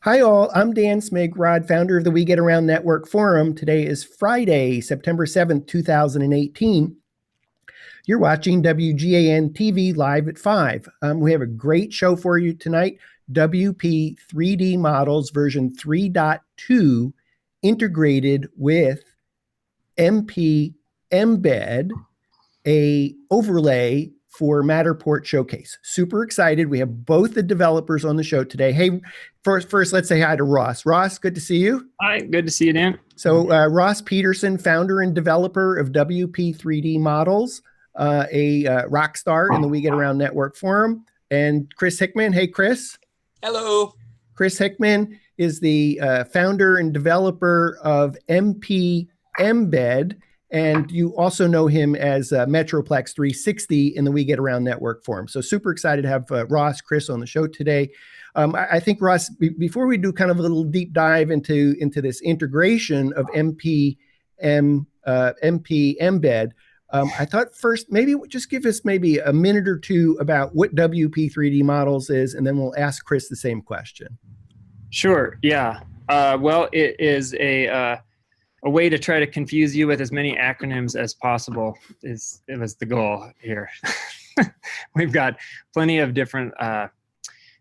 Hi all, I'm Dan Smigrod, founder of the We Get Around Network Forum. Today is Friday, September 7th, 2018. You're watching WGAN-TV live at 5. We have a great show for you tonight. WP3D models version 3.2 integrated with MPEmbed, a overlay for Matterport Showcase. Super excited. We have both the developers on the show today. Hey, first let's say hi to Ross. Ross, good to see you. Hi, good to see you, Dan. So Ross Peterson, founder and developer of WP3D Models, a rock star in the We Get Around Network Forum. And Chris Hickman. Hey, Chris. Hello. Chris Hickman is the founder and developer of MPEmbed, and you also know him as Metroplex 360 in the We Get Around Network Forum. So super excited to have Ross, Chris on the show today. I think, Ross, before we do kind of a little deep dive into this integration of MPEmbed, I thought first maybe just give us maybe a minute or two about what WP3D Models is, and then we'll ask Chris the same question. Sure. Yeah. Well, it is a way to try to confuse you with as many acronyms as possible. It was the goal here. We've got plenty of different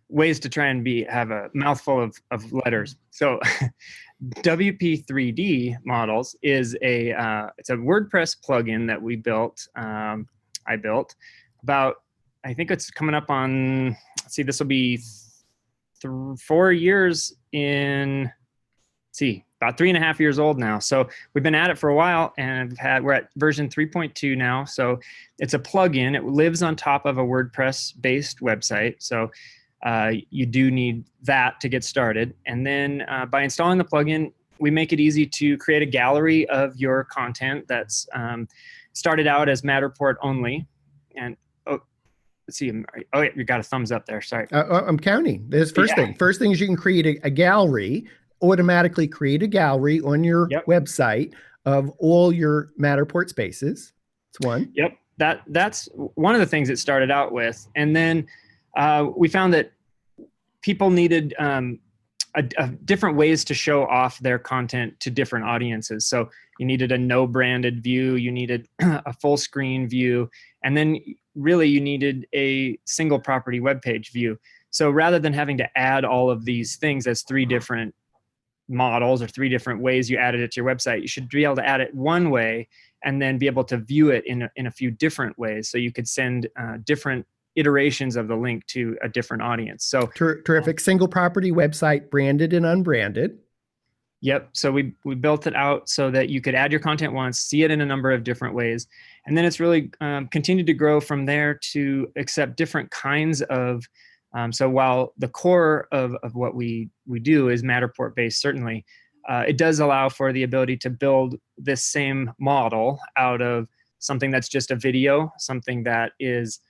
ways to try and have a mouthful of letters. So WP3D Models is it's a WordPress plugin that we built. I built about, I think it's coming up on, let's see, this will be 4 years in, about 3.5 years old now. So we've been at it for a while, and we're at version 3.2 now. So it's a plugin. It lives on top of a WordPress-based website. So you do need that to get started. And then by installing the plugin, we make it easy to create a gallery of your content that's started out as Matterport only. And let's see. Oh, yeah, you got a thumbs up there. Sorry. I'm counting. This first thing. First thing is you can create a gallery, automatically create a gallery on your website of all your Matterport spaces. That's one. Yep. That's one of the things it started out with. And then we found that people needed different ways to show off their content to different audiences. So you needed a no branded view, you needed a full screen view, and then really you needed a single property web page view. So rather than having to add all of these things as 3 different models or 3 different ways you added it to your website, you should be able to add it one way and then be able to view it in a few different ways. So you could send different iterations of the link to a different audience. So terrific. Single property website, branded and unbranded. Yep. So we built it out so that you could add your content once, see it in a number of different ways. And then it's really continued to grow from there to accept different kinds of, so while the core of what we do is Matterport based, certainly, it does allow for the ability to build this same model out of something that's just a video, something that is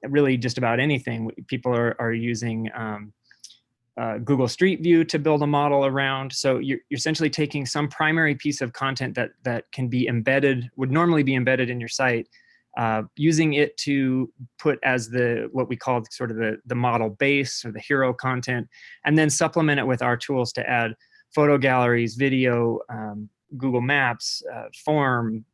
really just about anything. People are using Google Street View to build a model around. So you're essentially taking some primary piece of content that can be embedded, would normally be embedded in your site, using it to put as what we call sort of the model base or the hero content, and then supplement it with our tools to add photo galleries, video, Google Maps, form,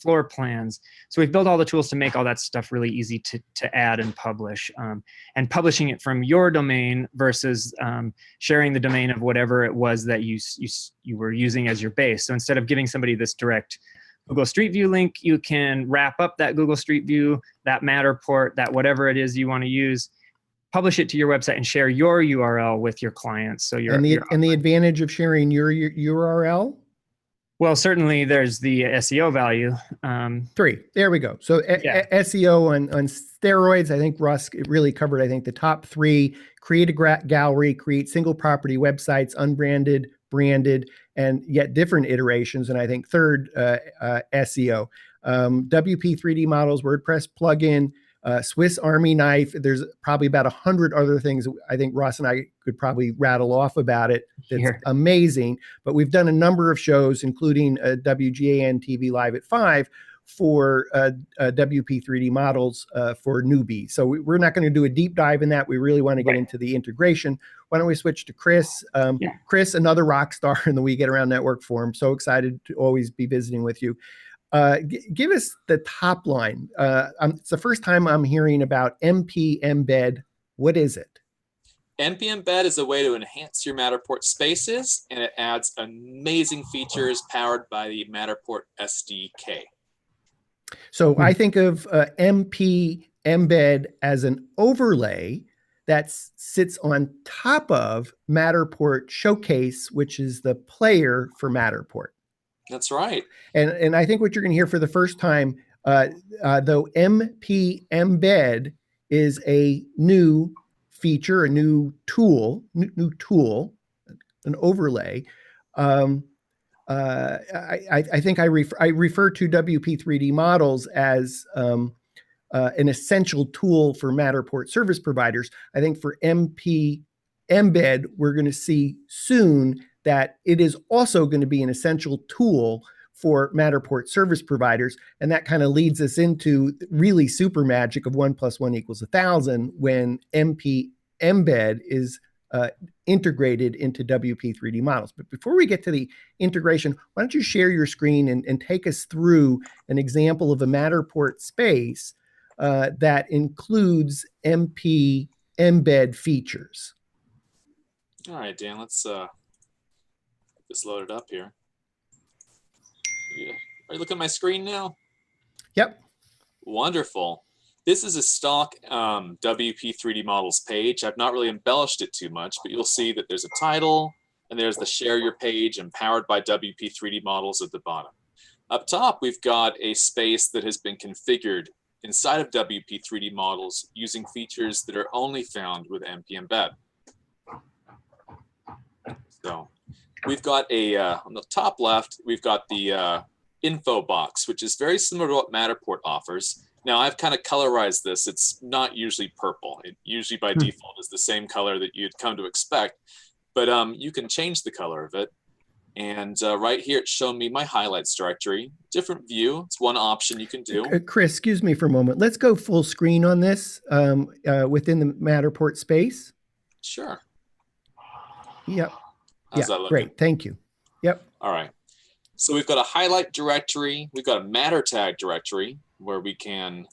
floor plans. So we've built all the tools to make all that stuff really easy to add and publish, and publishing it from your domain versus sharing the domain of whatever it was that you were using as your base. So instead of giving somebody this direct Google Street View link, you can wrap up that Google Street View, that Matterport, that whatever it is you want to use, publish it to your website and share your URL with your clients. So and the advantage of sharing your URL? Well, certainly there's the SEO value. 3. There we go. So SEO on steroids. I think Russ really covered, I think, the top 3. Create a gallery, create single property websites, unbranded, branded, and yet different iterations. And I think third, SEO. WP3D Models, WordPress plugin, Swiss Army knife. There's probably about 100 other things I think Ross and I could probably rattle off about it. That's amazing. But we've done a number of shows, including WGAN-TV Live at 5, for WP3D models for newbies. So we're not going to do a deep dive in that. We really want to get into the integration. Why don't we switch to Chris? Chris, another rock star in the We Get Around Network forum. So excited to always be visiting with you. Give us the top line. It's the first time I'm hearing about MPEmbed. What is it? MPEmbed is a way to enhance your Matterport spaces, and it adds amazing features powered by the Matterport SDK. So I think of MPEmbed as an overlay that sits on top of Matterport Showcase, which is the player for Matterport. That's right. And I think what you're going to hear for the first time, though MPEmbed is a new feature, a new tool, an overlay. I think I refer to WP3D models as an essential tool for Matterport service providers. I think for MPEmbed, we're going to see soon that it is also going to be an essential tool for Matterport service providers. And that kind of leads us into really super magic of 1 + 1 = 1,000 when MPEmbed is integrated into WP3D models. But before we get to the integration, why don't you share your screen and take us through an example of a Matterport space that includes MPEmbed features. All right, Dan, let's get this loaded up here. Yeah. Are you looking at my screen now? Yep. Wonderful. This is a stock WP3D models page. I've not really embellished it too much, but you'll see that there's a title and there's the share your page and powered by WP3D models at the bottom. Up top, we've got a space that has been configured inside of WP3D models using features that are only found with MPEmbed. So we've got a, on the top left, we've got the info box, which is very similar to what Matterport offers. Now I've kind of colorized this. It's not usually purple. It usually by default is the same color that you'd come to expect, but you can change the color of it. And right here, it's showing me my highlights directory, different view. It's one option you can do. Chris, excuse me for a moment. Let's go full screen on this within the Matterport space. Sure. Yep. How's that looking? Great. Thank you. Yep. All right. So we've got a highlight directory. We've got a matter tag directory where we can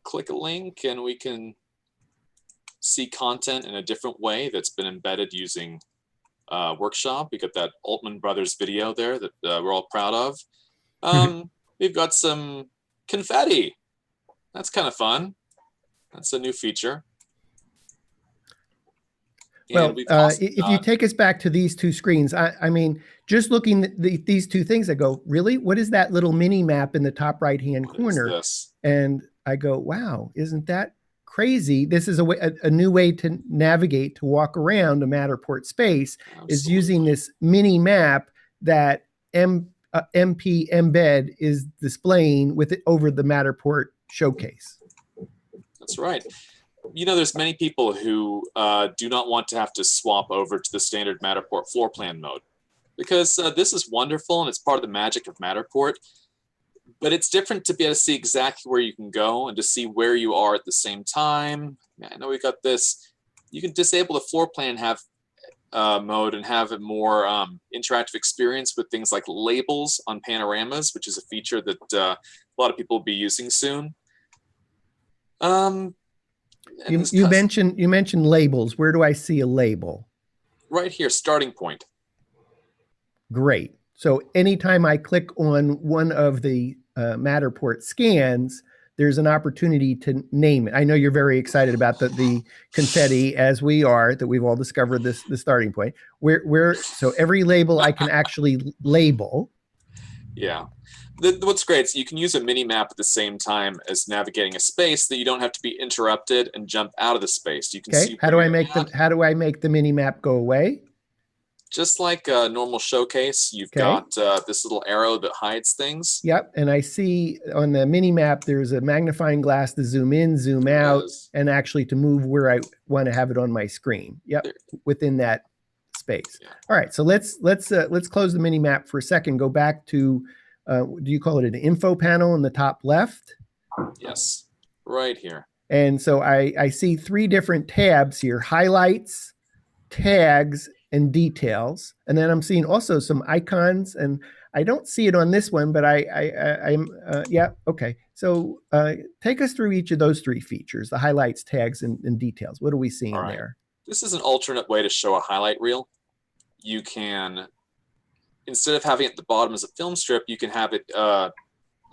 click a link and we can see content in a different way that's been embedded using Workshop. We got that Altman Brothers video there that we're all proud of. We've got some confetti. That's kind of fun. That's a new feature. Well, if you take us back to these two screens, I mean, just looking at these two things, I go, really? What is that little mini map in the top right-hand corner? And I go, wow, isn't that crazy? This is a new way to navigate, to walk around a Matterport space. Absolutely. Is using this mini map that MPEmbed is displaying with it over the Matterport showcase. That's right. You know, there's many people who do not want to have to swap over to the standard Matterport floor plan mode because this is wonderful and it's part of the magic of Matterport. But it's different to be able to see exactly where you can go and to see where you are at the same time. I know we got this. You can disable the floor plan mode and have a more interactive experience with things like labels on panoramas, which is a feature that a lot of people will be using soon. You mentioned labels. Where do I see a label? Right here, starting point. Great. So anytime I click on one of the Matterport scans, there's an opportunity to name it. I know you're very excited about the confetti, as we are, that we've all discovered the starting point. So every label I can actually label. Yeah. What's great is you can use a mini map at the same time as navigating a space that you don't have to be interrupted and jump out of the space. You can see how do I make the mini map go away? Just like a normal showcase, you've got this little arrow that hides things. Yep, and I see on the mini map there's a magnifying glass to zoom in, zoom out, and actually to move where I want to have it on my screen. Yep, within that space. Yeah. All right, so let's close the mini map for a second. Go back to do you call it an info panel in the top left? Yes, right here. And so I see 3 different tabs here: highlights, tags, and details. And then I'm seeing also some icons, and I don't see it on this one, but I'm yeah, okay. So take us through each of those 3 features: the highlights, tags, and details. What are we seeing there? This is an alternate way to show a highlight reel. You can, instead of having it at the bottom as a film strip, you can have it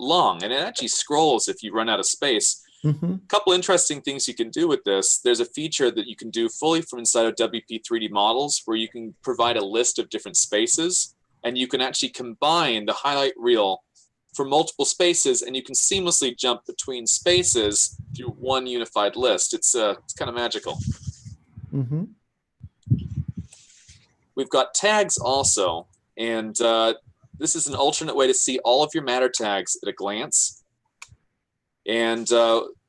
long, and it actually scrolls if you run out of space. A couple interesting things you can do with this. There's a feature that you can do fully from inside of WP3D models where you can provide a list of different spaces, and you can actually combine the highlight reel for multiple spaces, and you can seamlessly jump between spaces through one unified list. It's kind of magical. We've got tags also, and this is an alternate way to see all of your Matter tags at a glance. And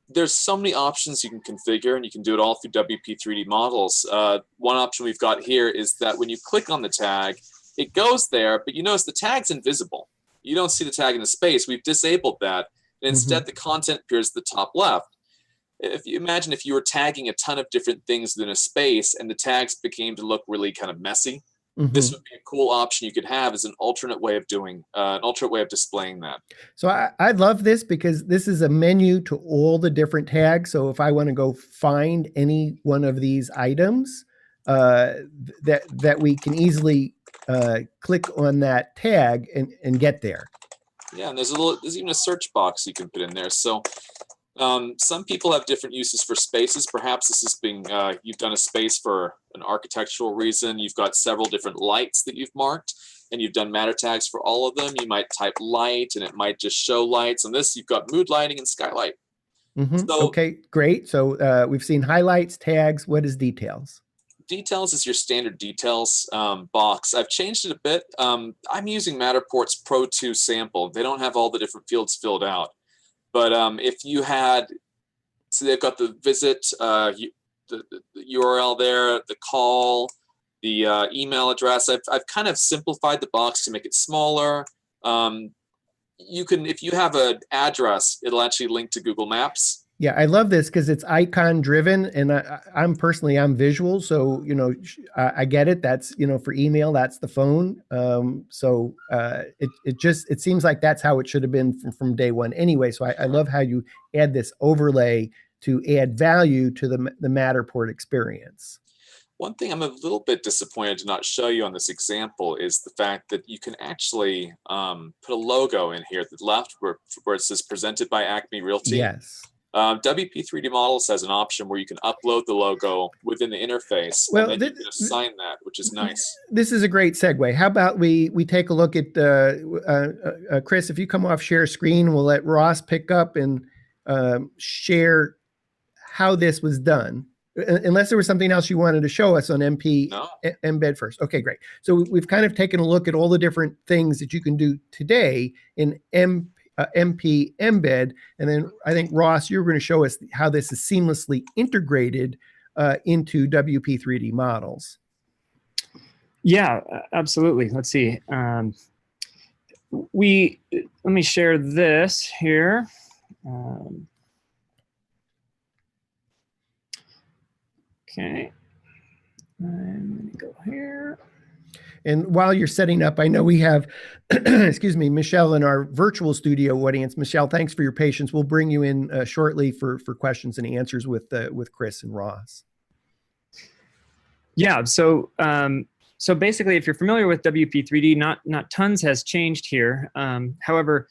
there's so many options you can configure, and you can do it all through WP3D models. One option we've got here is that when you click on the tag, it goes there, but you notice the tag's invisible. You don't see the tag in the space. We've disabled that. And instead, the content appears at the top left. If you imagine if you were tagging a ton of different things within a space and the tags became to look really kind of messy, this would be a cool option you could have as an alternate way of doing, an alternate way of displaying that. So I love this because this is a menu to all the different tags. So if I want to go find any one of these items, that we can easily click on that tag and get there. Yeah, and there's even a search box you can put in there. So some people have different uses for spaces. Perhaps this is being, you've done a space for an architectural reason. You've got several different lights that you've marked, and you've done Matter tags for all of them. You might type light, and it might just show lights. On this, you've got mood lighting and skylight. So, okay, great. So we've seen highlights, tags. What is details? Details is your standard details box. I've changed it a bit. I'm using Matterport's Pro 2 sample. They don't have all the different fields filled out. But if you had, so they've got the visit, the URL there, the call, the email address. I've kind of simplified the box to make it smaller. You can, if you have an address, it'll actually link to Google Maps. Yeah, I love this because it's icon driven, and I'm visual, so I get it. That's for email, that's the phone. So it seems like that's how it should have been from day one anyway. So I love how you add this overlay to add value to the Matterport experience. One thing I'm a little bit disappointed to not show you on this example is the fact that you can actually put a logo in here at the left where it says presented by Acme Realty. Yes. WP3D Models has an option where you can upload the logo within the interface, and then you can assign that, which is nice. This is a great segue. How about we take a look at Chris? If you come off share screen, we'll let Ross pick up and share how this was done. Unless there was something else you wanted to show us on MPEmbed first. Okay, great. So we've kind of taken a look at all the different things that you can do today in MPEmbed, and then I think Ross, you're going to show us how this is seamlessly integrated into WP3D models. Yeah, absolutely. Let's see. Let me share this here. Okay, I'm going to go here. And while you're setting up, I know we have, excuse me, Michelle in our virtual studio audience. Michelle, thanks for your patience. We'll bring you in shortly for questions and answers with Chris and Ross. Yeah. So basically, if you're familiar with WP3D, not tons has changed here. However,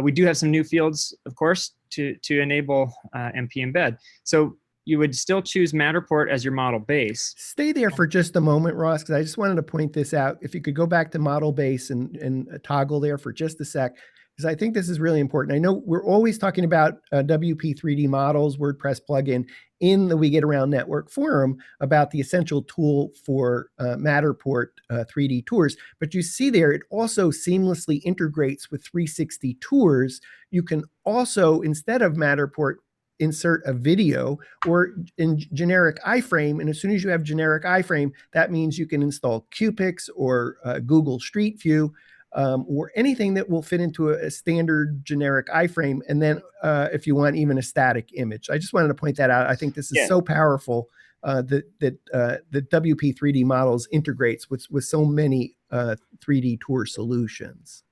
we do have some new fields, of course, to enable MPEmbed. So you would still choose Matterport as your model base. Stay there for just a moment, Ross, because I just wanted to point this out. If you could go back to model base and toggle there for just a sec, because I think this is really important. I know we're always talking about WP3D models, WordPress plugin in the We Get Around Network forum about the essential tool for Matterport 3D tours. But you see there, it also seamlessly integrates with 360 tours. You can also, instead of Matterport, insert a video or in generic iframe. And as soon as you have generic iframe, that means you can install QPix or Google Street View. or anything that will fit into a standard generic iframe. And then if you want even a static image. I just wanted to point that out. I think this is so powerful that WP3D models integrates with so many 3D tour solutions.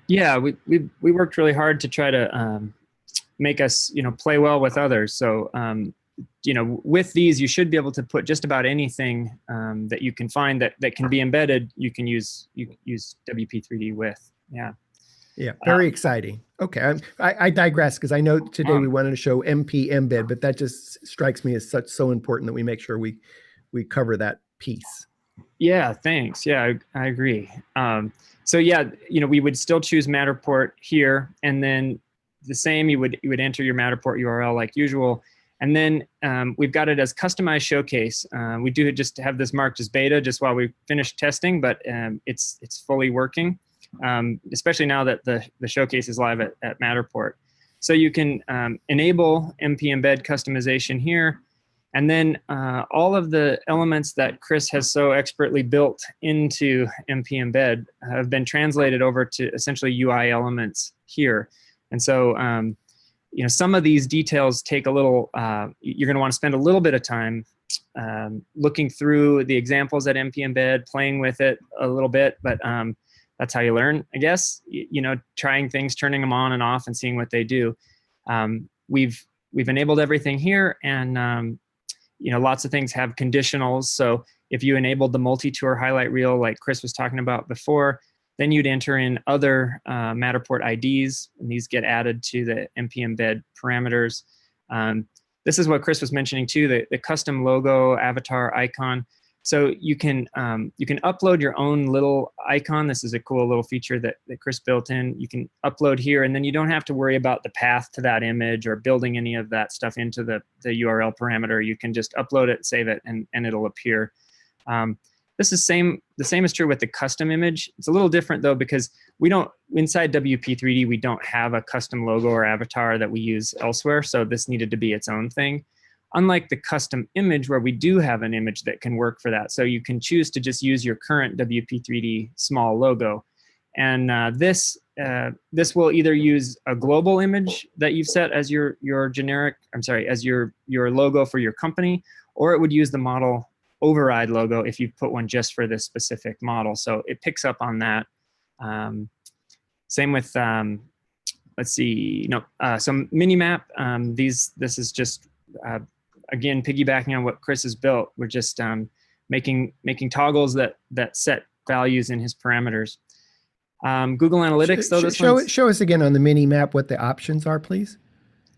Yeah, we worked really hard to try to make us, play well with others. So, with these, you should be able to put just about anything that you can find that can be embedded. You can use WP3D with. Yeah. Yeah, very exciting. Okay, I digress because I know today we wanted to show MPEmbed, but that just strikes me as so important that we make sure we cover that piece. Yeah, thanks. Yeah, I agree. So yeah, we would still choose Matterport here, and then the same, you would enter your Matterport URL like usual, and then we've got it as customized showcase. We do just have this marked as beta just while we finish testing, but it's fully working. Especially now that the showcase is live at Matterport. So you can enable MPEmbed customization here, and then all of the elements that Chris has so expertly built into MPEmbed have been translated over to essentially UI elements here. And so, some of these details take a little, you're going to want to spend a little bit of time looking through the examples at MPEmbed, playing with it a little bit, but that's how you learn, I guess, trying things, turning them on and off and seeing what they do. We've enabled everything here, and lots of things have conditionals. So if you enabled the multi-tour highlight reel like Chris was talking about before, then you'd enter in other Matterport IDs, and these get added to the MPEmbed parameters. This is what Chris was mentioning too, the custom logo, avatar, icon. So you can upload your own little icon. This is a cool little feature that Chris built in. You can upload here, and then you don't have to worry about the path to that image or building any of that stuff into the URL parameter. You can just upload it, save it, and it'll appear. This is the same is true with the custom image. It's a little different though, because inside WP3D, we don't have a custom logo or avatar that we use elsewhere. So this needed to be its own thing. Unlike the custom image, where we do have an image that can work for that. So you can choose to just use your current WP3D small logo. And this will either use a global image that you've set as your logo for your company, or it would use the model override logo if you put one just for this specific model. So it picks up on that. Same with, let's see, so Minimap, this is just, again, piggybacking on what Chris has built. We're just making toggles that set values in his parameters. Google Analytics, though, show us again on the mini map what the options are, please.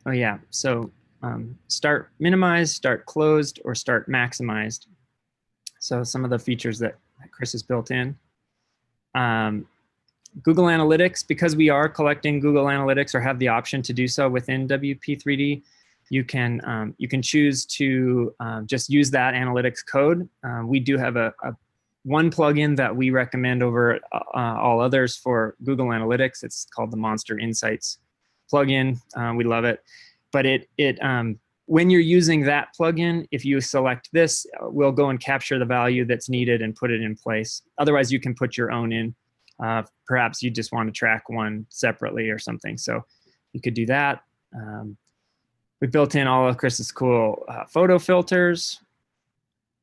Oh yeah, so start minimized, start closed, or start maximized. So some of the features that Chris has built in. Google Analytics, because we are collecting Google Analytics or have the option to do so within WP3D, you can choose to just use that analytics code. We do have one plugin that we recommend over all others for Google Analytics. It's called the Monster Insights plugin. We love it, but when you're using that plugin, if you select this, we'll go and capture the value that's needed and put it in place. Otherwise, you can put your own in. Perhaps you just want to track one separately or something. So you could do that. We built in all of Chris's cool photo filters,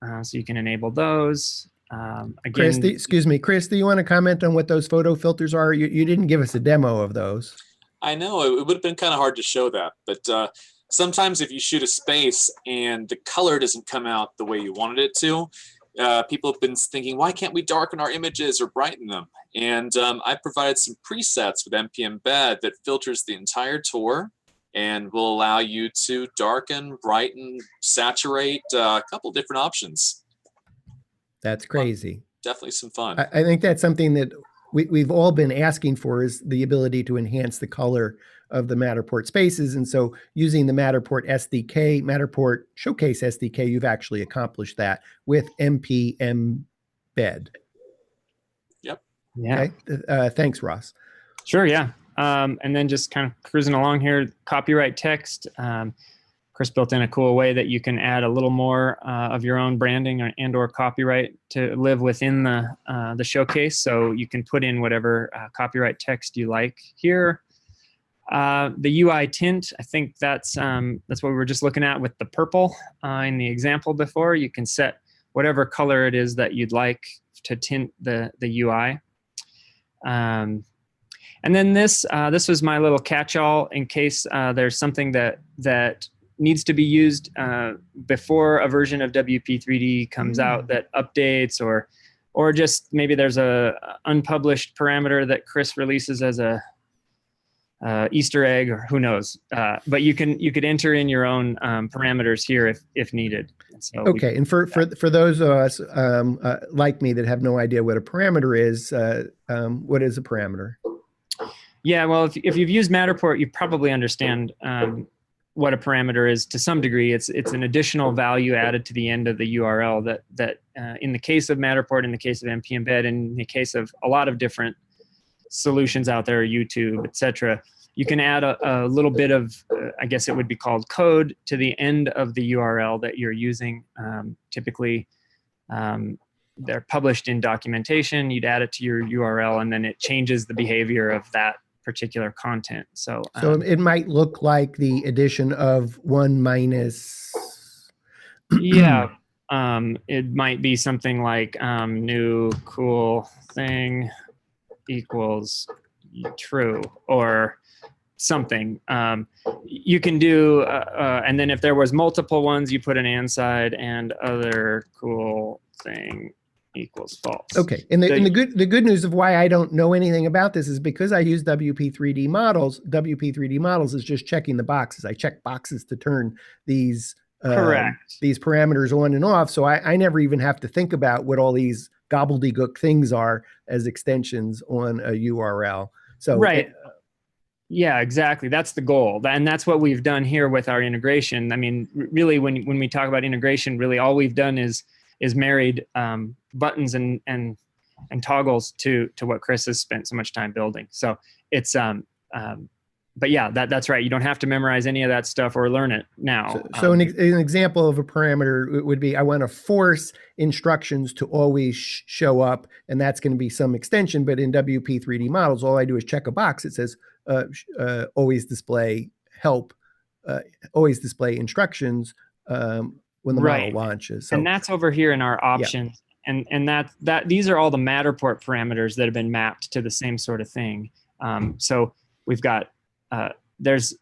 so you can enable those. Again, Chris, do you want to comment on what those photo filters are? You didn't give us a demo of those. I know, it would have been kind of hard to show that, but sometimes if you shoot a space and the color doesn't come out the way you wanted it to, people have been thinking, why can't we darken our images or brighten them? And I provided some presets with MPEmbed that filters the entire tour and will allow you to darken, brighten, saturate, a couple different options. That's crazy. Definitely some fun. I think that's something that we've all been asking for, is the ability to enhance the color of the Matterport spaces. And so using the Matterport SDK, Matterport Showcase SDK, you've actually accomplished that with MPEmbed. Yep. Yeah. Okay. Thanks, Ross. Sure. Yeah. And then just kind of cruising along here, copyright text. Chris built in a cool way that you can add a little more of your own branding and/or copyright to live within the showcase. So you can put in whatever copyright text you like here. The UI tint, I think that's what we were just looking at with the purple in the example before. You can set whatever color it is that you'd like to tint the UI. And then this was my little catch-all in case there's something that needs to be used before a version of WP3D comes out that updates, or just maybe there's a unpublished parameter that Chris releases as a Easter egg, or who knows. But you could enter in your own parameters here if needed. So okay, and for those of us like me that have no idea what a parameter is, what is a parameter? Yeah, well, if you've used Matterport, you probably understand what a parameter is to some degree. It's an additional value added to the end of the URL that in the case of Matterport, in the case of MPEmbed, in the case of a lot of different solutions out there, YouTube, etc., you can add a little bit of, I guess it would be called code, to the end of the URL that you're using. Typically, they're published in documentation. You'd add it to your URL, and then it changes the behavior of that particular content. So it might look like the addition of 1 minus. Yeah, it might be something like new cool thing equals true, or something. You can do, and then if there was multiple ones, you put an and side, and other cool thing equals false. Okay, and the good news of why I don't know anything about this is because I use WP3D models. WP3D models is just checking the boxes. I check boxes to turn these these parameters on and off. So I never even have to think about what all these gobbledygook things are as extensions on a URL. So right. Yeah, exactly. That's the goal. And that's what we've done here with our integration. I mean, really, when we talk about integration, really all we've done is married buttons and toggles to what Chris has spent so much time building. So it's but yeah, that's right. You don't have to memorize any of that stuff or learn it now. So an example of a parameter would be, I want to force instructions to always show up, and that's going to be some extension. But in WP3D models, all I do is check a box. It says always display help, always display instructions when the model launches. So, and that's over here in our options. Yeah. And that these are all the Matterport parameters that have been mapped to the same sort of thing. So we've got there's,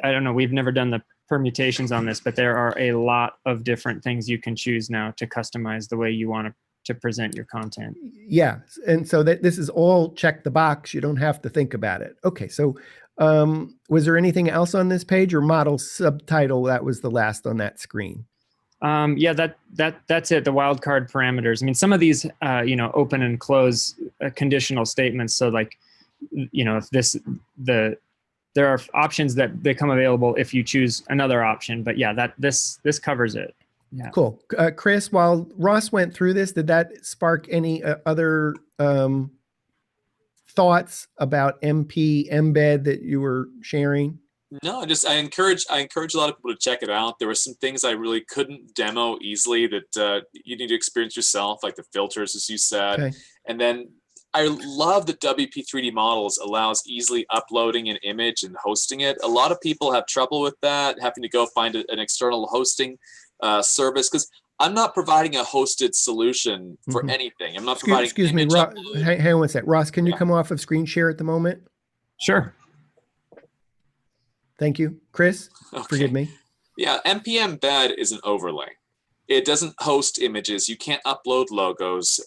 I don't know, we've never done the permutations on this, but there are a lot of different things you can choose now to customize the way you want to present your content. Yeah, and so this is all check the box. You don't have to think about it. Okay, so was there anything else on this page, or model subtitle? That was the last on that screen. Yeah, that's it. The wildcard parameters. I mean, some of these, open and close conditional statements. So like, if there are options that become available if you choose another option. But yeah, this covers it. Yeah. Cool. Chris, while Ross went through this, did that spark any other thoughts about MPEmbed that you were sharing? No, I encourage a lot of people to check it out. There were some things I really couldn't demo easily that you need to experience yourself, like the filters, as you said. Okay. And then I love that WP3D models allows easily uploading an image and hosting it. A lot of people have trouble with that, having to go find an external hosting service, because I'm not providing a hosted solution for anything. I'm not providing. Excuse me, Ross, hang on one sec. Ross, can you come off of screen share at the moment? Sure. Thank you. Chris, forgive me. Yeah, MPEmbed is an overlay. It doesn't host images. You can't upload logos.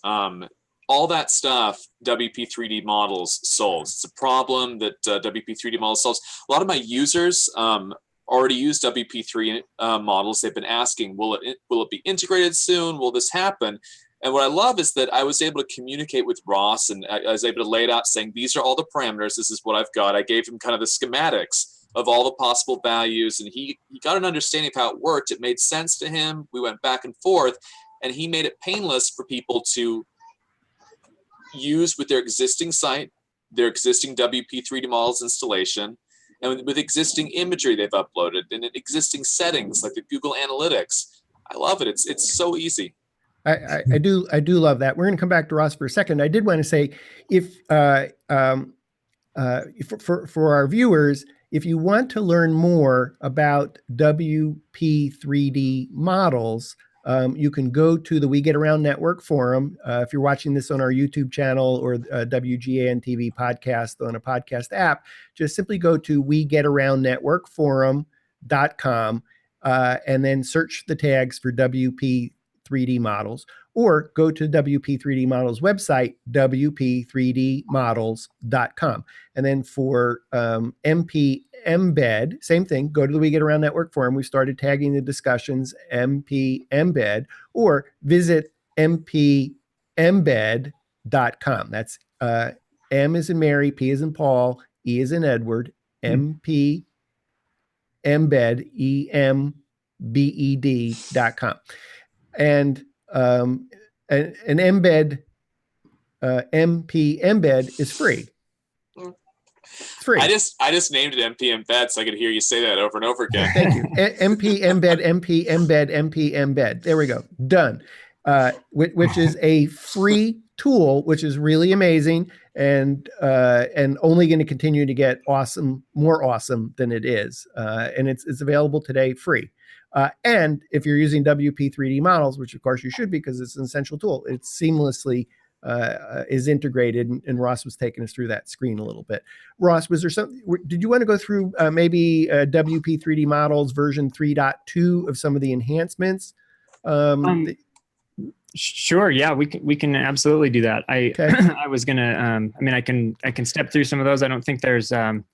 All that stuff, WP3D models solves. It's a problem that WP3D models solves. A lot of my users already use WP3 models. They've been asking, will it be integrated soon? Will this happen? And what I love is that I was able to communicate with Ross, and I was able to lay it out saying, these are all the parameters. This is what I've got. I gave him kind of the schematics of all the possible values, and he got an understanding of how it worked. It made sense to him. We went back and forth, and he made it painless for people to use with their existing site, their existing WP3D models installation, and with existing imagery they've uploaded and existing settings like the Google Analytics. I love it. It's so easy. I do love that. We're going to come back to Ross for a second. I did want to say, if for our viewers, if you want to learn more about WP3D models, you can go to the We Get Around Network forum. If you're watching this on our YouTube channel or WGAN-TV podcast on a podcast app, just simply go to WeGetAroundNetworkForum.com and then search the tags for WP3D models, or go to WP3D Models website, WP3DModels.com. And then for MPEmbed, same thing, go to the We Get Around Network forum. We started tagging the discussions, MPEmbed, or visit MPEmbed.com. That's M as in Mary, P as in Paul, E as in Edward, MPEmbed, EMBED.com. And an embed, MPEmbed is free. It's free. I just named it MPEmbed so I could hear you say that over and over again. Thank you. MPEmbed, MPEmbed, MPEmbed. There we go. Done. Which is a free tool, which is really amazing, and only going to continue to get more awesome than it is. And it's available today free. And if you're using WP3D models, which of course you should, because it's an essential tool, it seamlessly is integrated. And Ross was taking us through that screen a little bit. Ross, was there something? Did you want to go through maybe WP3D models version 3.2 of some of the enhancements? Sure. Yeah, we can absolutely do that. Okay. I was gonna. I mean, I can step through some of those. I don't think there's kind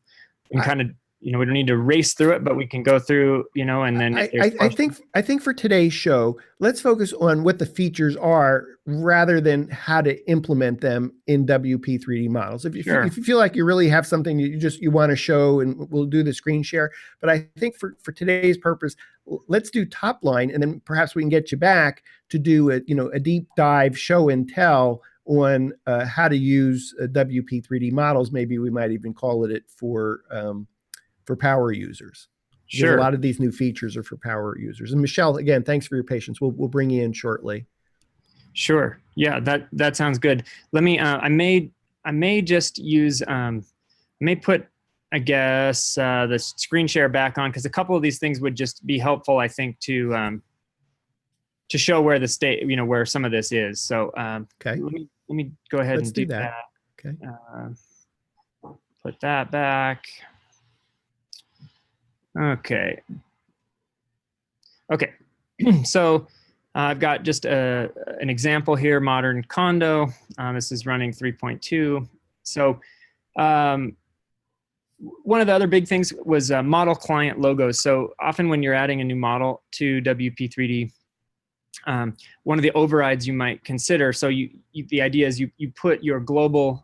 of. We don't need to race through it, but we can go through, and then I think for today's show, let's focus on what the features are rather than how to implement them in WP3D models. If you feel like you really have something you want to show, and we'll do the screen share. But I think for today's purpose, let's do top line, and then perhaps we can get you back to do a deep dive show and tell on how to use WP3D models. Maybe we might even call it for power users. Sure. A lot of these new features are for power users. And Michelle, again, thanks for your patience. We'll bring you in shortly. Sure. Yeah, that sounds good. Let me, I may just use, I may put, I guess, the screen share back on, because a couple of these things would just be helpful, I think, to show where the state, where some of this is. So, okay. Let me go ahead and do that. Okay. Put that back. Okay. So I've got just an example here, modern condo. This is running 3.2. So one of the other big things was model client logos. So often when you're adding a new model to WP3D, one of the overrides you might consider, so the idea is you put your global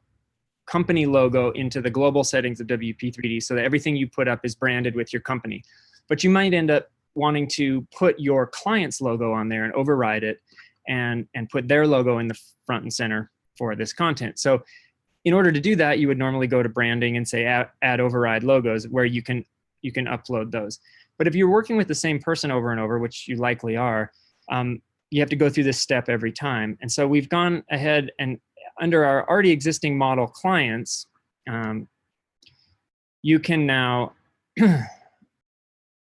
company logo into the global settings of WP3D so that everything you put up is branded with your company. But you might end up wanting to put your client's logo on there and override it and put their logo in the front and center for this content. So in order to do that, you would normally go to branding and say add override logos, where you can upload those. But if you're working with the same person over and over, which you likely are, you have to go through this step every time. And so we've gone ahead and under our already existing model clients, you can now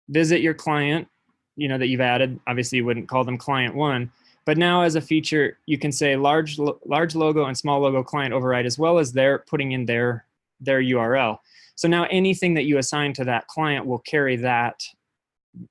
visit your client, that you've added. Obviously, you wouldn't call them client one, but now as a feature, you can say large logo and small logo client override, as well as they're putting in their URL. So now anything that you assign to that client will carry that.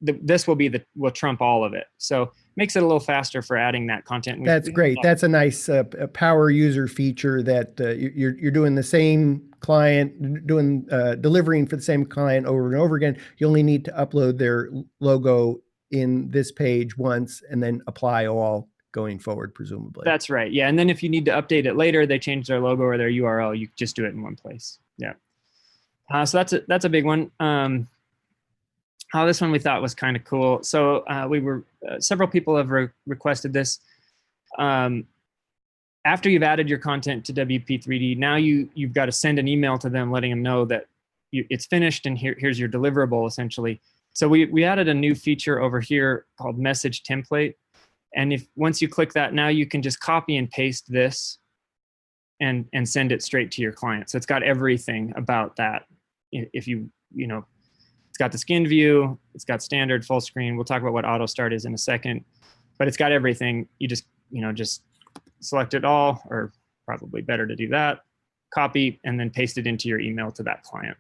This will trump all of it. So makes it a little faster for adding that content. That's great. That's a nice power user feature that you're doing the same client, delivering for the same client over and over again. You only need to upload their logo in this page once and then apply all going forward, presumably. That's right. Yeah. And then if you need to update it later, they change their logo or their URL, you just do it in one place. Yeah. So that's a big one. This one we thought was kind of cool. So several people have requested this. After you've added your content to WP3D, now you've got to send an email to them letting them know that it's finished and here's your deliverable essentially. So we added a new feature over here called message template. And once you click that, now you can just copy and paste this and send it straight to your client. So it's got everything about that. If it's got the skin view, it's got standard full screen. We'll talk about what auto start is in a second, but it's got everything. You just select it all, or probably better to do that, copy, and then paste it into your email to that client.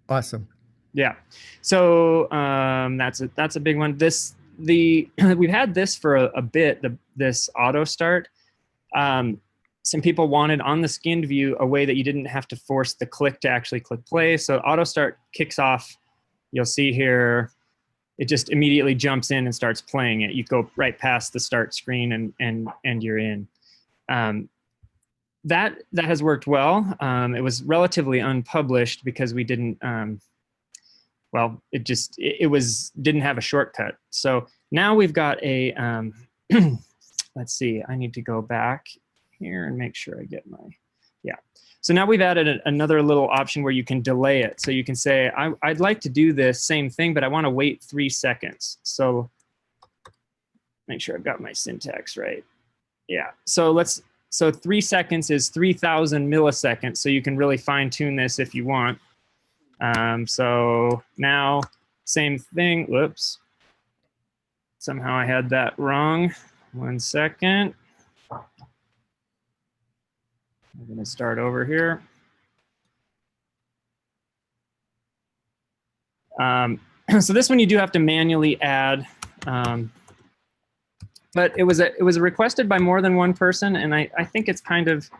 Awesome. Yeah. So that's a big one. We've had this for a bit, this auto start. Some people wanted on the skinned view a way that you didn't have to force the click to actually click play. So auto start kicks off. You'll see here, it just immediately jumps in and starts playing it. You go right past the start screen and you're in. That has worked well. It was relatively unpublished because we didn't. Didn't have a shortcut. So now we've got a. Let's see. I need to go back here and make sure I get yeah. So now we've added another little option where you can delay it. So you can say, I'd like to do this same thing, but I want to wait 3 seconds. So make sure I've got my syntax right. Yeah. So 3 seconds is 3,000 milliseconds. So you can really fine tune this if you want. So now same thing. Whoops. Somehow I had that wrong. 1 second. I'm going to start over here. So this one you do have to manually add, but it was requested by more than one person, and I think it's kind of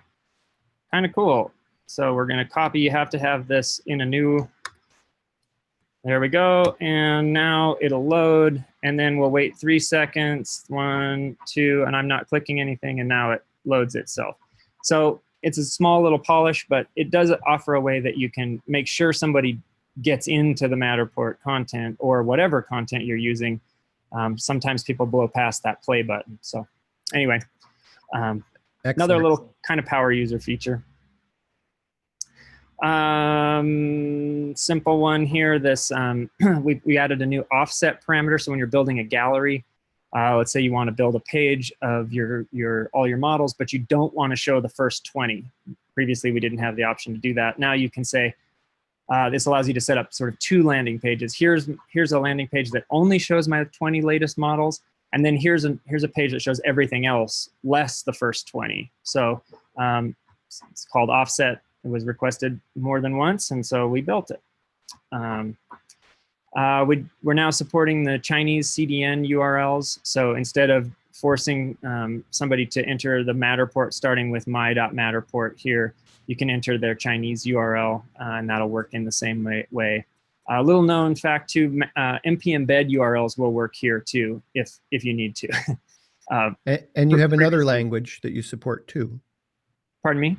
cool. So we're going to copy. You have to have this in a new. There we go, and now it'll load, and then we'll wait 3 seconds. 1, 2, and I'm not clicking anything, and now it loads itself. So it's a small little polish, but it does offer a way that you can make sure somebody gets into the Matterport content or whatever content you're using. Sometimes people blow past that play button. So anyway, another little kind of power user feature. Simple one here. This we added a new offset parameter. So when you're building a gallery, let's say you want to build a page of all your models, but you don't want to show the first 20. Previously, we didn't have the option to do that. Now you can say, this allows you to set up sort of 2 landing pages. Here's a landing page that only shows my 20 latest models, and then here's a page that shows everything else less the first 20. So it's called offset. It was requested more than once, and so we built it. We're now supporting the Chinese CDN URLs. So instead of forcing somebody to enter the Matterport starting with my.matterport here, you can enter their Chinese URL, and that'll work in the same way. A little known fact too, MPEmbed URLs will work here too, if you need to. And you have another language that you support too. Pardon me?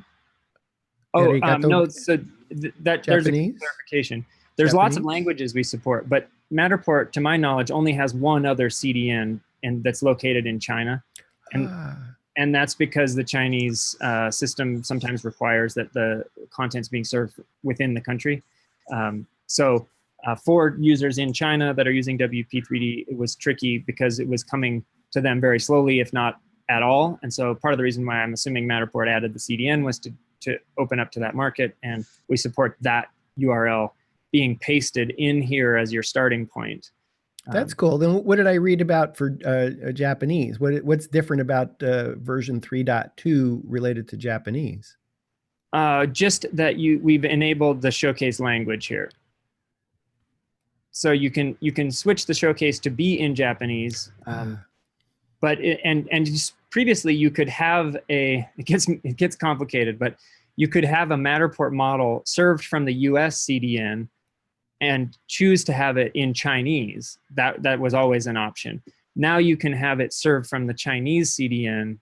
Yeah, Oh, no, so there's a clarification. There's lots of languages we support, but Matterport, to my knowledge, only has one other CDN that's located in China. And that's because the Chinese system sometimes requires that the content's being served within the country. So for users in China that are using WP3D, it was tricky because it was coming to them very slowly, if not at all. And so part of the reason why I'm assuming Matterport added the CDN was to open up to that market, and we support that URL being pasted in here as your starting point. That's cool. Then what did I read about for Japanese? What's different about version 3.2 related to Japanese? Just that we've enabled the showcase language here. So you can switch the showcase to be in Japanese, but just previously you could have it gets complicated, but you could have a Matterport model served from the US CDN and choose to have it in Chinese. That was always an option. Now you can have it served from the Chinese CDN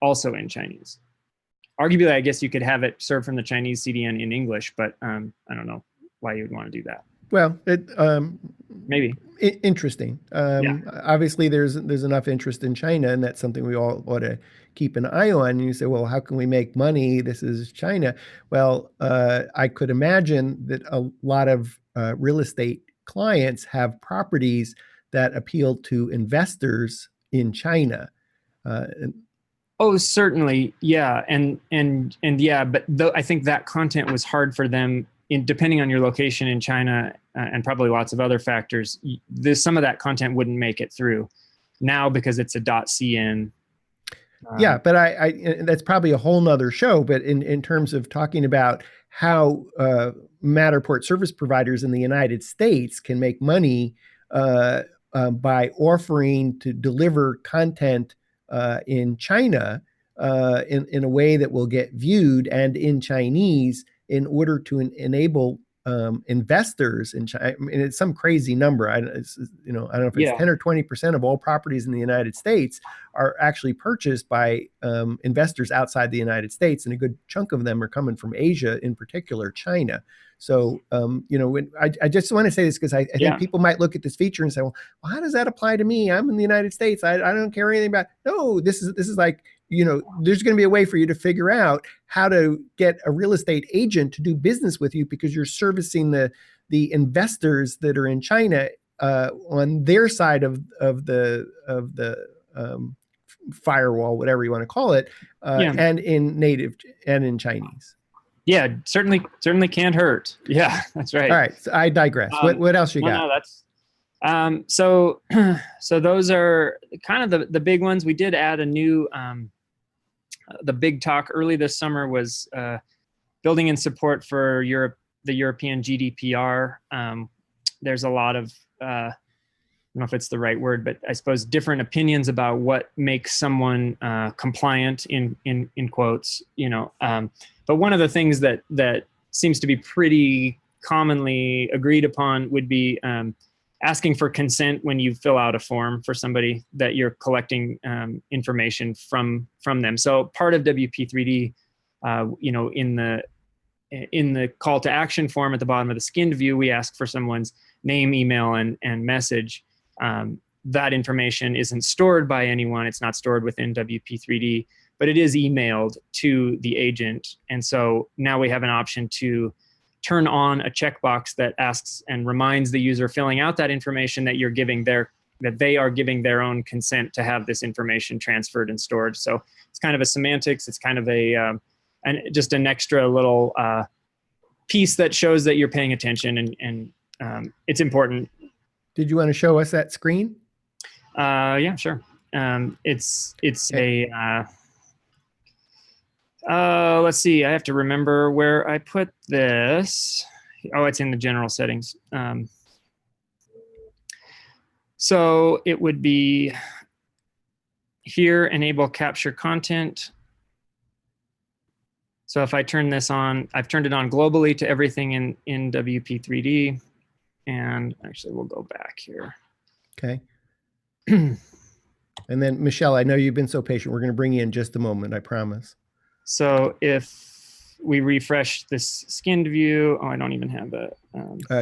also in Chinese. Arguably, I guess you could have it served from the Chinese CDN in English, but I don't know why you would want to do that. Well, Maybe. interesting. Obviously, there's enough interest in China, and that's something we all ought to keep an eye on. And you say, well, how can we make money? This is China. Well, I could imagine that a lot of real estate clients have properties that appeal to investors in China. Oh, certainly, yeah, and yeah, but I think that content was hard for them. Depending on your location in China, and probably lots of other factors, some of that content wouldn't make it through now because it's a .cn. Yeah, but I that's probably a whole nother show. But in terms of talking about how Matterport service providers in the United States can make money by offering to deliver content in China in a way that will get viewed and in Chinese in order to enable investors in China. I mean, it's some crazy number. I don't know if it's 10 or 20% of all properties in the United States are actually purchased by investors outside the United States, and a good chunk of them are coming from Asia, in particular China. So, I just want to say this because I think people might look at this feature and say, well, how does that apply to me? I'm in the United States. I don't care anything about. No, this is like, there's going to be a way for you to figure out how to get a real estate agent to do business with you because you're servicing the investors that are in China on their side of the firewall, whatever you want to call it, and in native and in Chinese. Yeah, certainly can't hurt. Yeah, that's right. All right, so I digress. What else you got? No, that's so those are kind of the big ones. We did add a new the big talk early this summer was building in support for the European GDPR. There's a lot of I don't know if it's the right word, but I suppose different opinions about what makes someone compliant in quotes, but one of the things that seems to be pretty commonly agreed upon would be asking for consent when you fill out a form for somebody that you're collecting information from them. So part of WP3D, in the call to action form at the bottom of the skinned view, we ask for someone's name, email, and message. That information isn't stored by anyone. It's not stored within WP3D, but it is emailed to the agent. And so now we have an option to turn on a checkbox that asks and reminds the user filling out that information that they are giving their own consent to have this information transferred and stored. So it's kind of a semantics. It's kind of and just an extra little piece that shows that you're paying attention and it's important. Did you want to show us that screen? Yeah, sure. It's okay. Let's see. I have to remember where I put this. Oh, it's in the general settings. So it would be here, enable capture content. So if I turn this on, I've turned it on globally to everything in WP3D. And actually, we'll go back here. Okay. And then, Michelle, I know you've been so patient. We're going to bring you in just a moment, I promise. So if we refresh this skinned view, I don't even have a...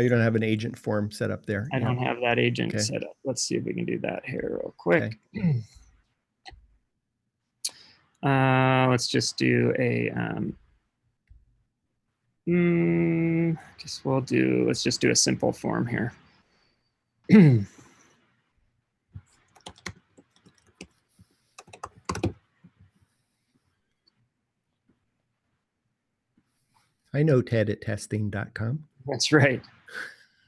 you don't have an agent form set up there. I don't have that agent set up. Let's see if we can do that here real quick. Okay. Let's just do a... let's just do a simple form here. I know Ted at testing.com. That's right.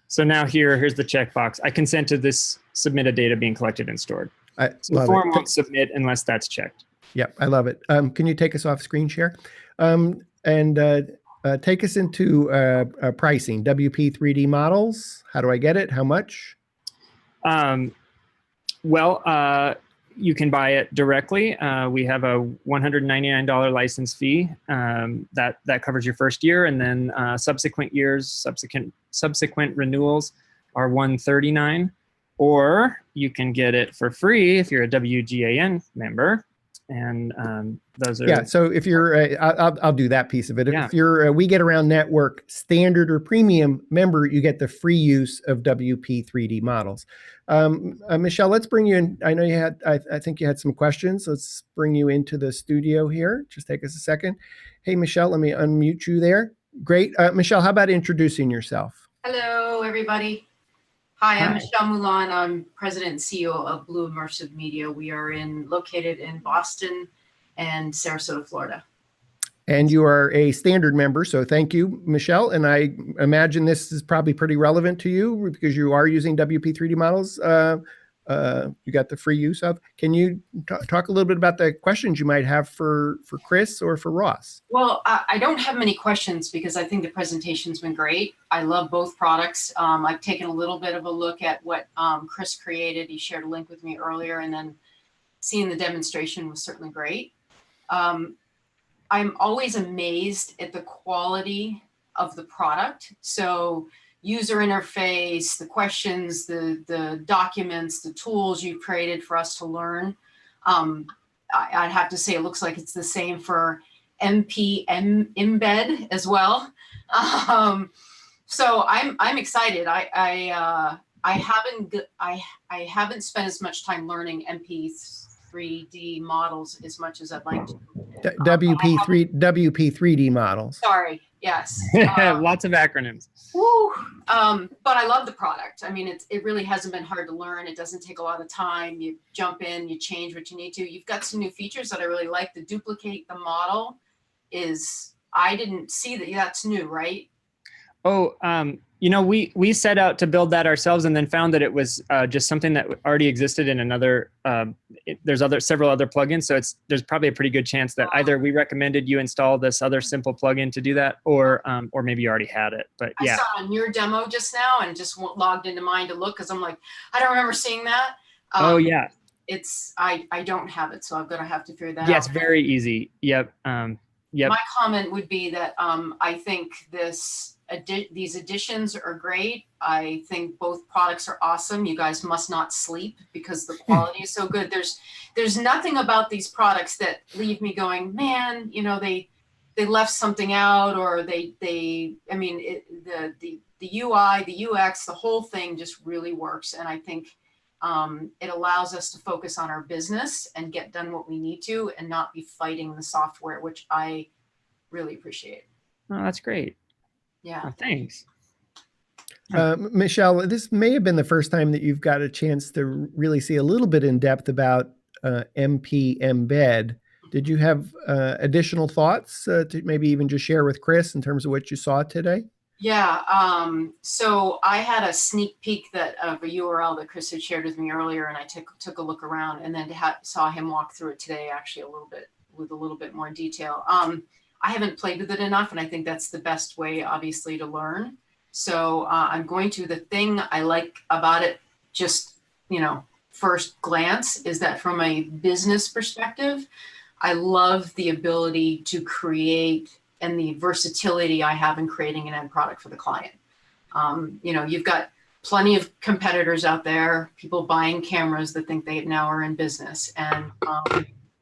So now here's the checkbox. I consent to this submitted data being collected and stored. So the form won't submit unless that's checked. Yep, I love it. Can you take us off screen share? Take us into pricing. WP3D models. How do I get it? How much? You can buy it directly. We have a $199 license fee that covers your first year, and then subsequent years, subsequent renewals are $139. Or you can get it for free if you're a WGAN member and those are. Yeah. So if you're, I'll do that piece of it. Yeah. If you're a We Get Around Network standard or premium member, you get the free use of WP3D models. Michelle, let's bring you in. I know you had, I think you had some questions. Let's bring you into the studio here. Just take us a second. Hey, Michelle, let me unmute you there. Great. Michelle, how about introducing yourself? Hello, everybody. Hi, I'm Michelle Moulin. I'm president and CEO of Blue Immersive Media. We are located in Boston and Sarasota, Florida. And you are a standard member, so thank you, Michelle. And I imagine this is probably pretty relevant to you because you are using WP3D models. You got the free use of. Can you talk a little bit about the questions you might have for Chris or for Ross? Well, I don't have many questions because I think the presentation's been great. I love both products. I've taken a little bit of a look at what Chris created. He shared a link with me earlier, and then seeing the demonstration was certainly great. I'm always amazed at the quality of the product. So user interface, the questions, the documents, the tools you've created for us to learn. I'd have to say it looks like it's the same for MPEmbed as well. So I'm excited. I haven't spent as much time learning MP3D models as much as I'd like to. WP3D models. Sorry. Yes. Lots of acronyms. Woo. But I love the product. I mean, it really hasn't been hard to learn. It doesn't take a lot of time. You jump in, you change what you need to. You've got some new features that I really like. The duplicate the model I didn't see that. That's new, right? Oh, you know, we set out to build that ourselves and then found that it was just something that already existed in another, there's several other plugins. So there's probably a pretty good chance that either we recommended you install this other simple plugin to do that, or maybe you already had it, but yeah. I saw on your demo just now and just logged into mine to look because I'm like, I don't remember seeing that. Oh yeah. I don't have it, so I'm going to have to figure that out. Yeah, it's very easy. Yep. Yep. My comment would be that I think these additions are great. I think both products are awesome. You guys must not sleep because the quality is so good. There's nothing about these products that leave me going, man, you know, they left something out, or the UI, the UX, the whole thing just really works. And I think it allows us to focus on our business and get done what we need to and not be fighting the software, which I really appreciate. Oh, that's great. Yeah. Oh, thanks. Michelle, this may have been the first time that you've got a chance to really see a little bit in depth about MPEmbed. Did you have additional thoughts to maybe even just share with Chris in terms of what you saw today? Yeah. So I had a sneak peek of a URL that Chris had shared with me earlier, and I took a look around, and then saw him walk through it today, actually with a little bit more detail. I haven't played with it enough, and I think that's the best way, obviously, to learn. So I'm going to. The thing I like about it, just first glance, is that from a business perspective, I love the ability to create and the versatility I have in creating an end product for the client. You've got plenty of competitors out there, people buying cameras that think they now are in business. And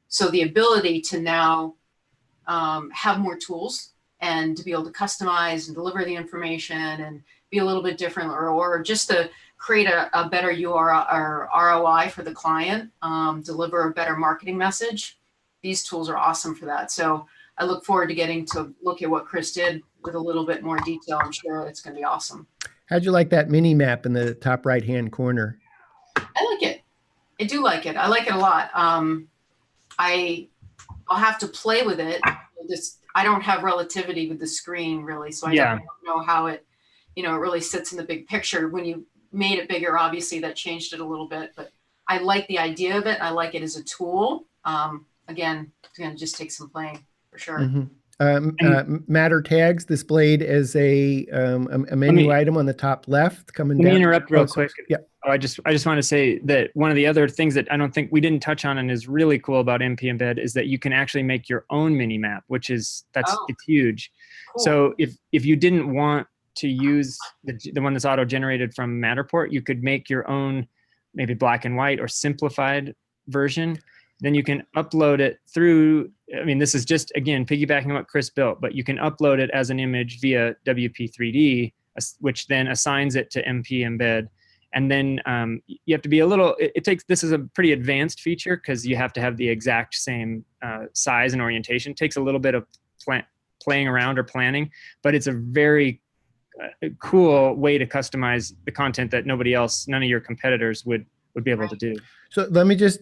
so the ability to now have more tools and to be able to customize and deliver the information and be a little bit different, or just to create a better URL or ROI for the client, deliver a better marketing message. These tools are awesome for that. So I look forward to getting to look at what Chris did with a little bit more detail. I'm sure it's going to be awesome. How'd you like that mini map in the top right-hand corner? I like it. I do like it. I like it a lot. I'll have to play with it. I don't have relativity with the screen really, so I don't know how it, it really sits in the big picture. When you made it bigger, obviously that changed it a little bit, but I like the idea of it. I like it as a tool. Again, it's going to just take some playing for sure. Mm-hmm. Matter tags displayed as a menu item on the top left coming down. Let me interrupt real quick. Yeah. Oh, I just want to say that one of the other things that I don't think we didn't touch on and is really cool about MPEmbed is that you can actually make your own mini map, which is it's huge. Cool. So if you didn't want to use the one that's auto-generated from Matterport, you could make your own maybe black and white or simplified version. then you can upload it through, I mean, this is just, again, piggybacking on what Chris built, but you can upload it as an image via WP3D, which then assigns it to MPEmbed. And then you have to be a little, it takes, this is a pretty advanced feature because you have to have the exact same size and orientation. It takes a little bit of playing around or planning, but it's a very cool way to customize the content that nobody else, none of your competitors would be able to do. So let me just,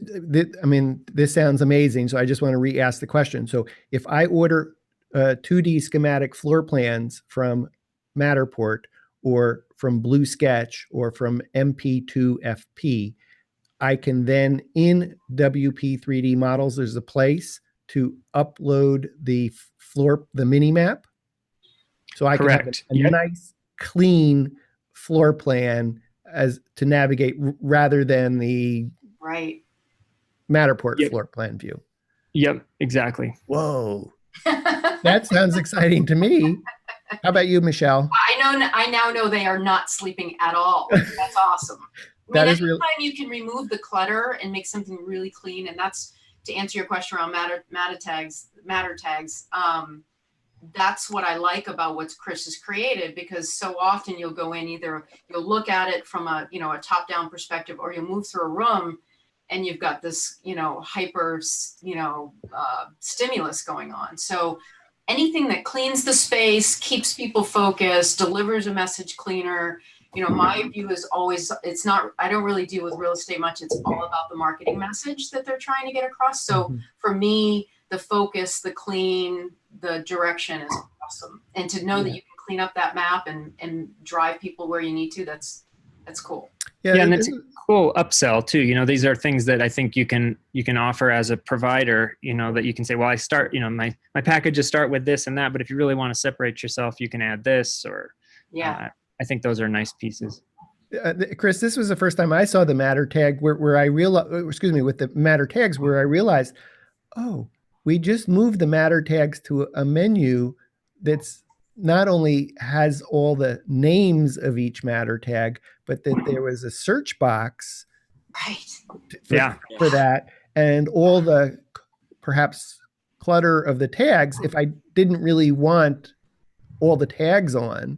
I mean, this sounds amazing. So I just want to re-ask the question. So if I order 2D schematic floor plans from Matterport or from Blue Sketch or from MP2FP, I can then in WP3D models, there's a place to upload the mini map. So I can have a nice, clean floor plan as to navigate rather than the Matterport floor plan view. Yep, exactly. Whoa. That sounds exciting to me. How about you, Michelle? I now know they are not sleeping at all. That's awesome. That is anytime you can remove the clutter and make something really clean, and that's to answer your question around matter tags. That's what I like about what Chris has created, because so often you'll go in, either you'll look at it from a top-down perspective, or you'll move through a room and you've got this hyper stimulus going on. So anything that cleans the space, keeps people focused, delivers a message cleaner. My view is always, I don't really deal with real estate much. It's all about the marketing message that they're trying to get across. So for me, the focus, the clean, the direction is awesome. And to know that you can clean up that map and drive people where you need to, that's cool. Yeah, and it's a cool upsell too. These are things that I think you can offer as a provider, that you can say, well, I start, my packages start with this and that, but if you really want to separate yourself, you can add this, or I think those are nice pieces. Chris, this was the first time I saw the Matter tag where I realized, with the Matter tags, where I realized, oh, we just moved the Matter tags to a menu that's not only has all the names of each Matter tag, but that there was a search box for that, and all the perhaps clutter of the tags. If I didn't really want all the tags on,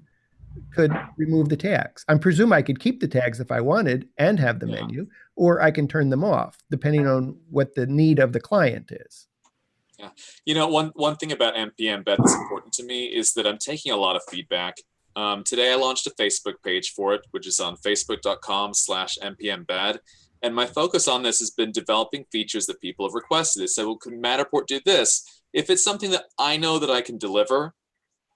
could remove the tags. I presume I could keep the tags if I wanted and have the menu, or I can turn them off depending on what the need of the client is. Yeah, one thing about MPEmbed that's important to me is that I'm taking a lot of feedback. Today I launched a Facebook page for it, which is on facebook.com/MPEmbed. And my focus on this has been developing features that people have requested. They said, well, can Matterport do this? If it's something that I know that I can deliver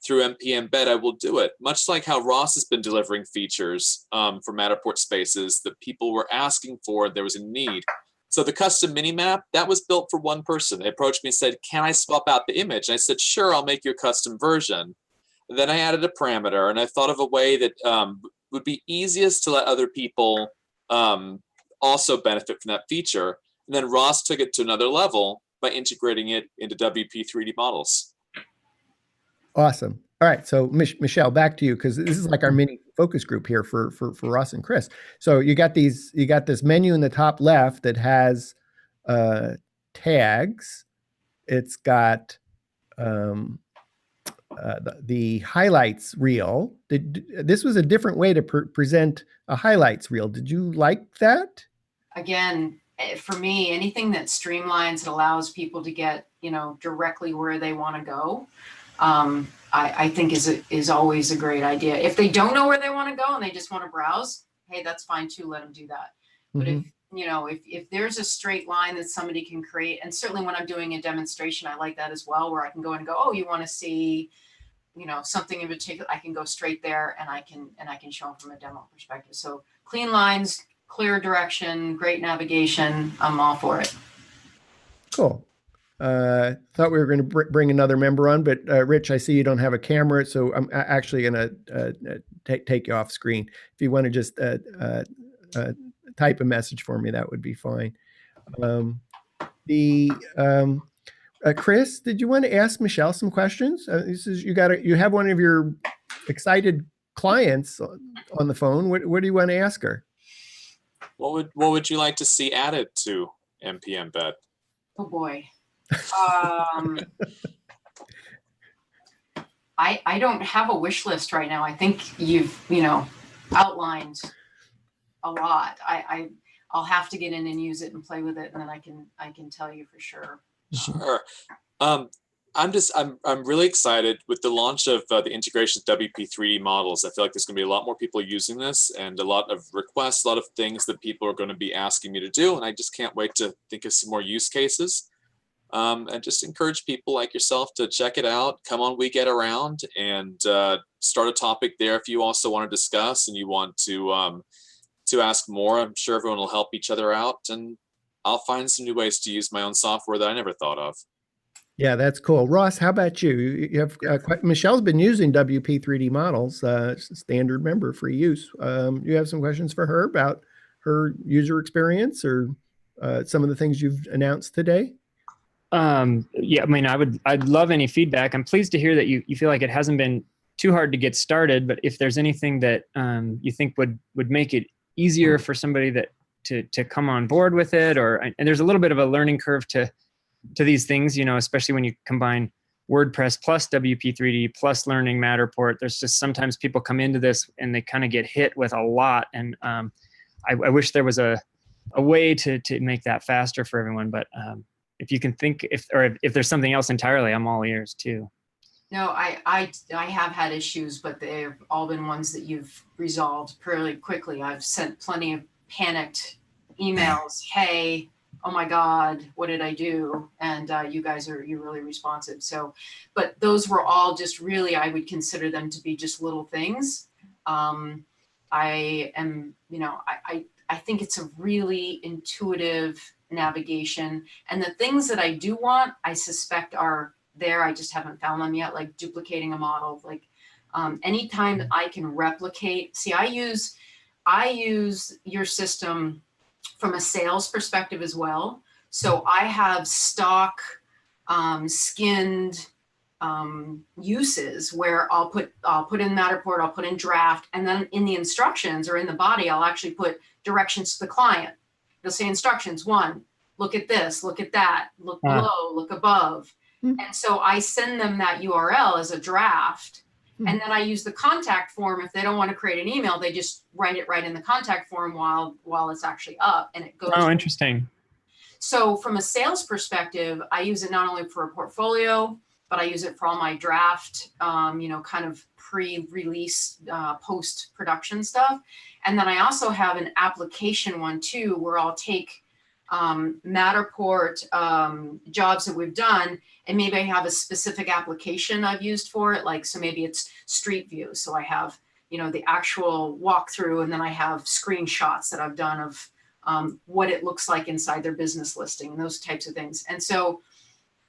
through MPEmbed, I will do it. Much like how Ross has been delivering features for Matterport spaces that people were asking for, there was a need. So the custom mini map, that was built for one person. They approached me and said, can I swap out the image? And I said, sure, I'll make you a custom version. And then I added a parameter, and I thought of a way that would be easiest to let other people also benefit from that feature. And then Ross took it to another level by integrating it into WP3D models. Awesome. All right. So Michelle, back to you, because this is like our mini focus group here for Ross and Chris. So you got this menu in the top left that has tags. It's got the highlights reel. This was a different way to present a highlights reel. Did you like that? Again, for me, anything that streamlines and allows people to get directly where they want to go, I think is always a great idea. If they don't know where they want to go and they just want to browse, hey, that's fine too. Let them do that. But if there's a straight line that somebody can create, and certainly when I'm doing a demonstration, I like that as well, where I can go and go, oh, you want to see, something in particular, I can go straight there and I can show them from a demo perspective. So clean lines, clear direction, great navigation. I'm all for it. Cool. Thought we were going to bring another member on, but Rich, I see you don't have a camera, so I'm actually going to take you off screen. If you want to just type a message for me, that would be fine. Chris, did you want to ask Michelle some questions? You have one of your excited clients on the phone. What do you want to ask her? What would you like to see added to MPEmbed? Oh boy. I don't have a wish list right now. I think you've, outlined a lot. I'll have to get in and use it and play with it, and then I can tell you for sure. Sure. I'm really excited with the launch of the integration of WP3D models. I feel like there's going to be a lot more people using this, and a lot of requests, a lot of things that people are going to be asking me to do, and I just can't wait to think of some more use cases. And just encourage people like yourself to check it out. Come on, we get around, and start a topic there if you also want to discuss and you want to ask more. I'm sure everyone will help each other out, and I'll find some new ways to use my own software that I never thought of. Yeah, that's cool. Ross, how about you? You have Michelle's been using WP3D models, standard member for use. You have some questions for her about her user experience or some of the things you've announced today? Yeah, I mean, I'd love any feedback. I'm pleased to hear that you feel like it hasn't been too hard to get started, but if there's anything that you think would make it easier for somebody that to come on board with it, and there's a little bit of a learning curve to these things, especially when you combine WordPress plus WP3D plus learning Matterport. There's just sometimes people come into this and they kind of get hit with a lot, and I wish there was a way to make that faster for everyone, but if you can think, if there's something else entirely, I'm all ears too. No, I have had issues, but they've all been ones that you've resolved fairly quickly. I've sent plenty of panicked emails. Hey, oh my God, what did I do? And you guys you're really responsive. So, but those were all just really, I would consider them to be just little things. I think it's a really intuitive navigation, and the things that I do want, I suspect are there. I just haven't found them yet, like duplicating a model, like anytime that I can replicate. See, I use your system from a sales perspective as well. So I have stock skinned uses where I'll put in Matterport, I'll put in draft, and then in the instructions or in the body, I'll actually put directions to the client. It'll say instructions 1, look at this, look at that, look below, look above. And so I send them that URL as a draft. And then I use the contact form. If they don't want to create an email, they just write it right in the contact form while it's actually up, and it goes. Oh, interesting. So from a sales perspective, I use it not only for a portfolio, but I use it for all my draft, kind of pre-release, post-production stuff. And then I also have an application one too, where I'll take Matterport jobs that we've done, and maybe I have a specific application I've used for it. Like, so maybe it's Street View. So I have, the actual walkthrough, and then I have screenshots that I've done of what it looks like inside their business listing and those types of things. And so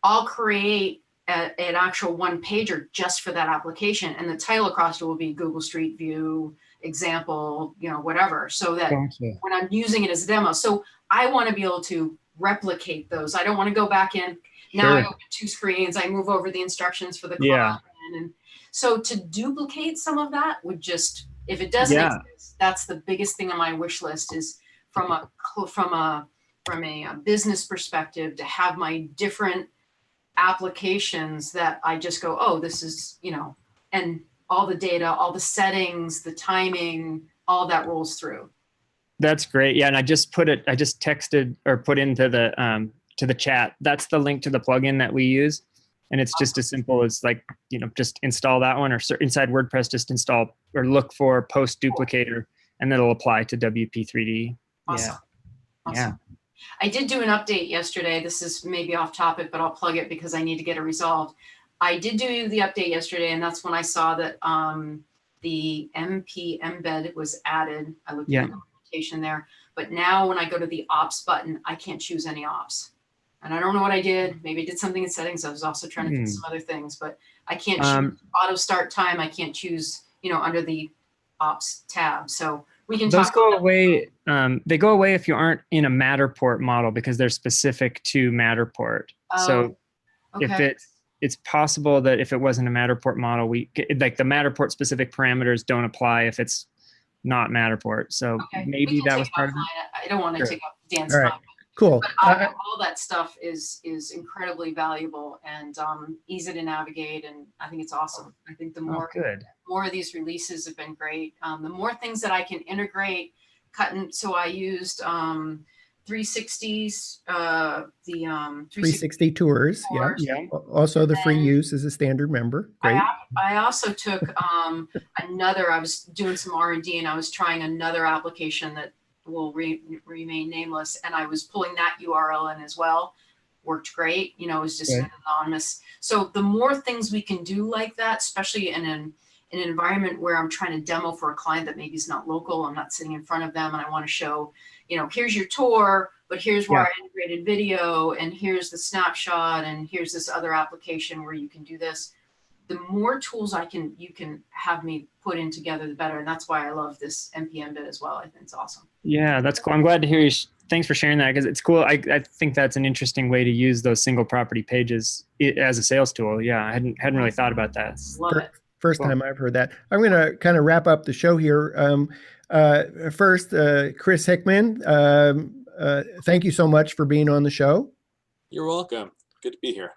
I'll create an actual one pager just for that application, and the title across it will be Google Street View example, whatever, so that when I'm using it as a demo. So I want to be able to replicate those. I don't want to go back in. Now I open 2 screens, I move over the instructions for the client. And so to duplicate some of that would just, if it doesn't exist, that's the biggest thing on my wish list, is from a business perspective, to have my different applications that I just go, oh, this is, and all the data, all the settings, the timing, all that rolls through. That's great. Yeah. And I just texted or put into the chat. That's the link to the plugin that we use. And it's just as simple as just install that one, or inside WordPress, just install or look for post duplicator, and that'll apply to WP3D. Awesome. Yeah. Yeah. I did do an update yesterday. This is maybe off topic, but I'll plug it because I need to get it resolved. I did do the update yesterday, and that's when I saw that the MPEmbed was added. I looked at the documentation there, but now when I go to the ops button, I can't choose any ops. And I don't know what I did. Maybe I did something in settings. I was also trying to fix some other things, but I can't choose auto start time. I can't choose, under the ops tab. So we can those go away. They go away if you aren't in a Matterport model, because they're specific to Matterport. So if it's possible that if it wasn't a Matterport model, like the Matterport specific parameters don't apply if it's not Matterport. So maybe that was part of it. I don't want to take up Dan's time. Cool. All that stuff is incredibly valuable and easy to navigate, and I think it's awesome. I think the more of these releases have been great. The more things that I can integrate, so I used 360s, the 360 tours. Yeah. Also, the free use as a standard member. Great. I also took another. I was doing some R&D, and I was trying another application that will remain nameless, and I was pulling that URL in as well. Worked great. You know, it was just anonymous. So the more things we can do like that, especially in an environment where I'm trying to demo for a client that maybe is not local, I'm not sitting in front of them, and I want to show, you know, here's your tour, but here's where I integrated video, and here's the snapshot, and here's this other application where you can do this. The more tools you can have me put in together, the better. And that's why I love this MPEmbed as well. I think it's awesome. Yeah, that's cool. I'm glad to hear you. Thanks for sharing that, because it's cool. I think that's an interesting way to use those single property pages as a sales tool. Yeah, I hadn't really thought about that. Love it. First time I've heard that. I'm going to kind of wrap up the show here. First, Chris Hickman, thank you so much for being on the show. You're welcome. Good to be here.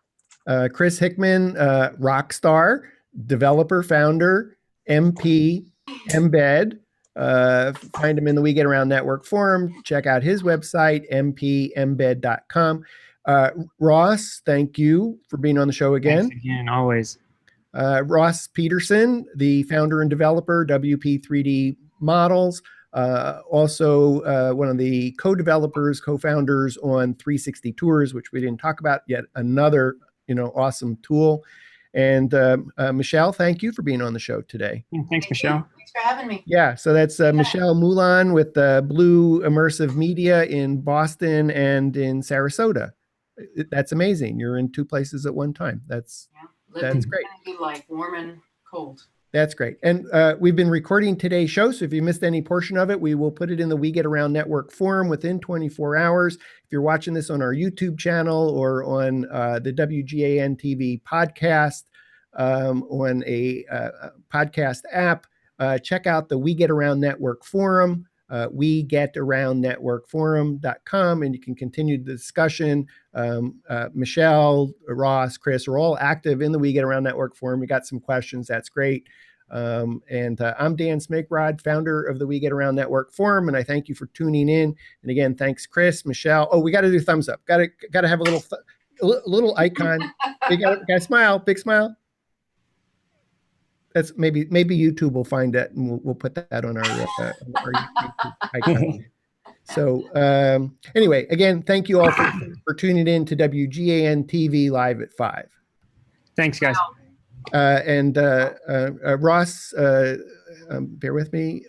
Chris Hickman, rock star, developer, founder, MPEmbed. Find him in the We Get Around Network forum. Check out his website, MPEmbed.com. Ross, thank you for being on the show again. Thanks again, always. Ross Peterson, the founder and developer, WP3D Models. Also one of the co-developers, co-founders on 360 Tours, which we didn't talk about yet. Another, awesome tool. And Michelle, thank you for being on the show today. Thanks, Michelle. Thanks for having me. Yeah, so that's Michelle Moulin with Blue Immersive Media in Boston and in Sarasota. That's amazing. You're in two places at one time. That's great. Like warm and cold. That's great. And we've been recording today's show, so if you missed any portion of it, we will put it in the We Get Around Network forum within 24 hours. If you're watching this on our YouTube channel or on the WGAN-TV podcast, on a podcast app, check out the We Get Around Network forum, WeGetAroundNetworkForum.com, and you can continue the discussion. Michelle, Ross, Chris are all active in the We Get Around Network forum. We got some questions. That's great. And I'm Dan Smigrod, founder of the We Get Around Network forum, and I thank you for tuning in. And again, thanks, Chris, Michelle. Oh, we got to do thumbs up. Got to have a little icon. We got to smile, big smile. That's maybe YouTube will find it, and we'll put that on our YouTube icon. So anyway, again, thank you all for tuning in to WGAN-TV Live at 5. Thanks, guys. And Ross, bear with me.